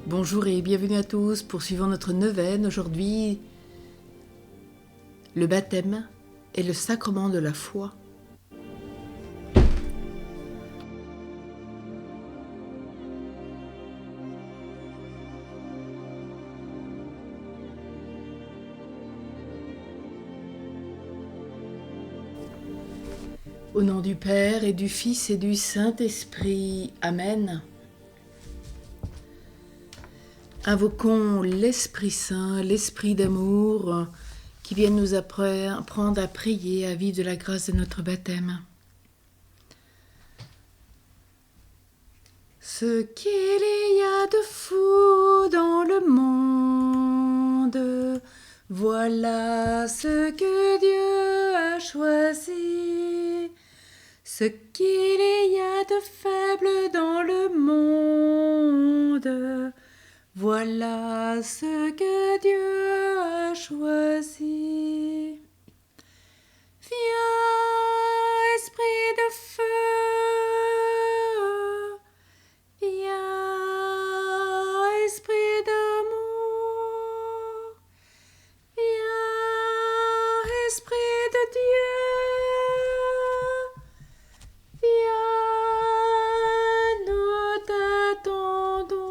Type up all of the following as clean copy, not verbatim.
Bonjour et bienvenue à tous, poursuivons notre neuvaine. Aujourd'hui, le baptême est le sacrement de la foi. Au nom du Père et du Fils et du Saint-Esprit. Amen. Invoquons l'Esprit Saint, l'Esprit d'amour, qui vienne nous apprendre à prier, à vivre de la grâce de notre baptême. Ce qu'il y a de fou dans le monde, voilà ce que Dieu a choisi. Ce qu'il y a de faible dans le monde, voilà ce que Dieu a choisi. Viens, esprit de feu, viens, esprit d'amour, viens, esprit de Dieu, viens, nous t'attendons.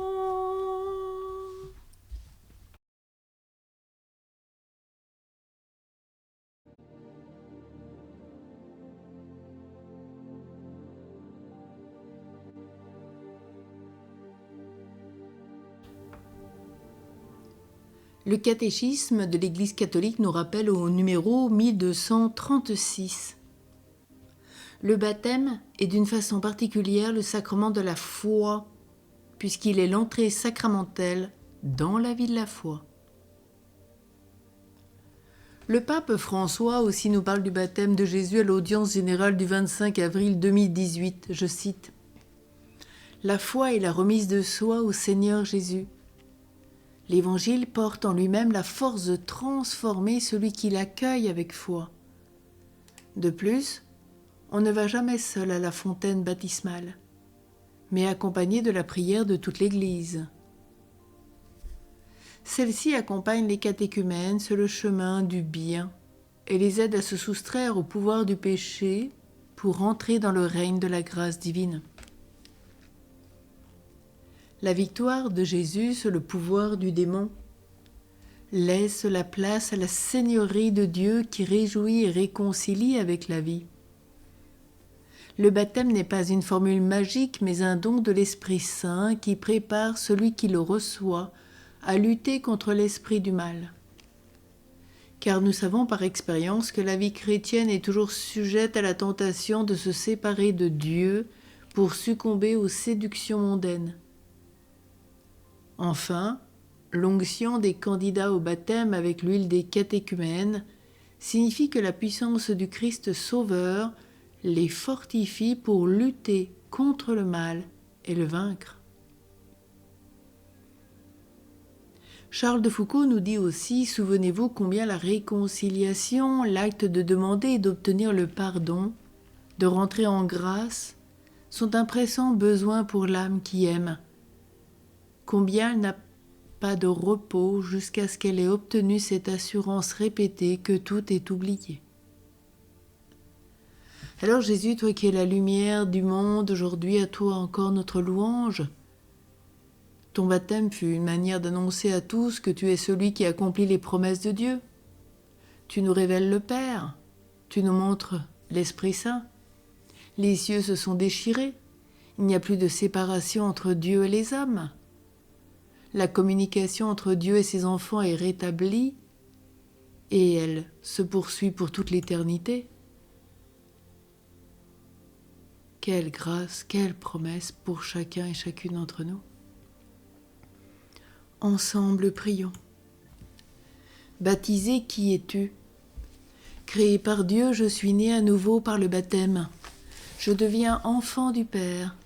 Le catéchisme de l'Église catholique nous rappelle au numéro 1236. Le baptême est d'une façon particulière le sacrement de la foi, puisqu'il est l'entrée sacramentelle dans la vie de la foi. Le pape François aussi nous parle du baptême de Jésus à l'audience générale du 25 avril 2018. Je cite : « La foi est la remise de soi au Seigneur Jésus. L'Évangile porte en lui-même la force de transformer celui qui l'accueille avec foi. De plus, on ne va jamais seul à la fontaine baptismale, mais accompagné de la prière de toute l'Église. Celle-ci accompagne les catéchumènes sur le chemin du bien et les aide à se soustraire au pouvoir du péché pour entrer dans le règne de la grâce divine. La victoire de Jésus sur le pouvoir du démon laisse la place à la seigneurie de Dieu qui réjouit et réconcilie avec la vie. Le baptême n'est pas une formule magique, mais un don de l'Esprit Saint qui prépare celui qui le reçoit à lutter contre l'esprit du mal. Car nous savons par expérience que la vie chrétienne est toujours sujette à la tentation de se séparer de Dieu pour succomber aux séductions mondaines. Enfin, l'onction des candidats au baptême avec l'huile des catéchumènes signifie que la puissance du Christ Sauveur les fortifie pour lutter contre le mal et le vaincre. Charles de Foucault nous dit aussi, souvenez-vous combien la réconciliation, l'acte de demander et d'obtenir le pardon, de rentrer en grâce, sont un pressant besoin pour l'âme qui aime. Combien elle n'a pas de repos jusqu'à ce qu'elle ait obtenu cette assurance répétée que tout est oublié. Alors Jésus, toi qui es la lumière du monde, aujourd'hui à toi encore notre louange. Ton baptême fut une manière d'annoncer à tous que tu es celui qui accomplit les promesses de Dieu. Tu nous révèles le Père, tu nous montres l'Esprit Saint. Les cieux se sont déchirés, il n'y a plus de séparation entre Dieu et les hommes. La communication entre Dieu et ses enfants est rétablie et elle se poursuit pour toute l'éternité. Quelle grâce, quelle promesse pour chacun et chacune d'entre nous. Ensemble, prions. Baptisé, qui es-tu ? Créé par Dieu, je suis né à nouveau par le baptême. Je deviens enfant du Père.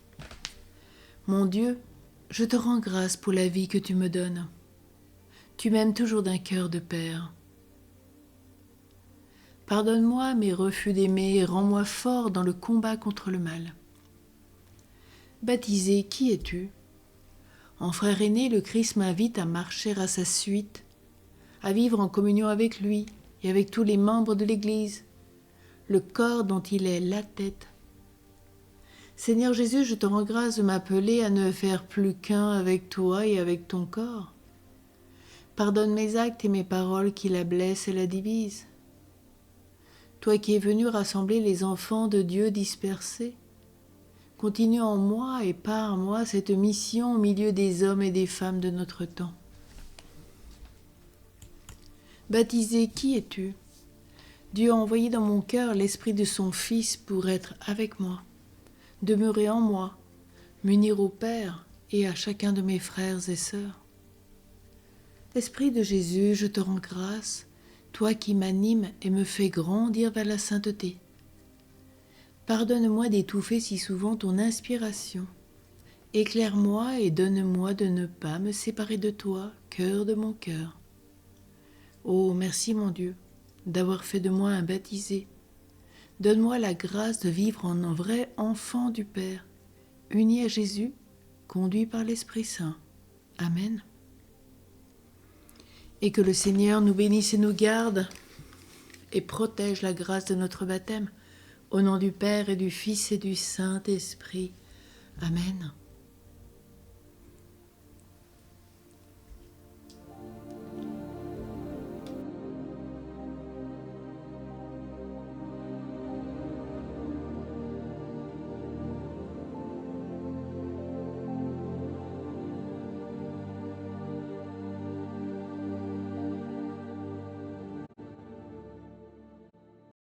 Mon Dieu, je te rends grâce pour la vie que tu me donnes. Tu m'aimes toujours d'un cœur de Père. Pardonne-moi mes refus d'aimer et rends-moi fort dans le combat contre le mal. Baptisé, qui es-tu ? En frère aîné, le Christ m'invite à marcher à sa suite, à vivre en communion avec lui et avec tous les membres de l'Église, le corps dont il est la tête. Seigneur Jésus, je te rends grâce de m'appeler à ne faire plus qu'un avec toi et avec ton corps. Pardonne mes actes et mes paroles qui la blessent et la divisent. Toi qui es venu rassembler les enfants de Dieu dispersés, continue en moi et par moi cette mission au milieu des hommes et des femmes de notre temps. Baptisé, qui es-tu? Dieu a envoyé dans mon cœur l'esprit de son Fils pour être avec moi, demeurer en moi, m'unir au Père et à chacun de mes frères et sœurs. Esprit de Jésus, je te rends grâce, toi qui m'animes et me fais grandir vers la sainteté. Pardonne-moi d'étouffer si souvent ton inspiration. Éclaire-moi et donne-moi de ne pas me séparer de toi, cœur de mon cœur. Oh, merci mon Dieu, d'avoir fait de moi un baptisé. Donne-moi la grâce de vivre en un vrai enfant du Père, uni à Jésus, conduit par l'Esprit Saint. Amen. Et que le Seigneur nous bénisse et nous garde et protège la grâce de notre baptême. Au nom du Père et du Fils et du Saint-Esprit. Amen.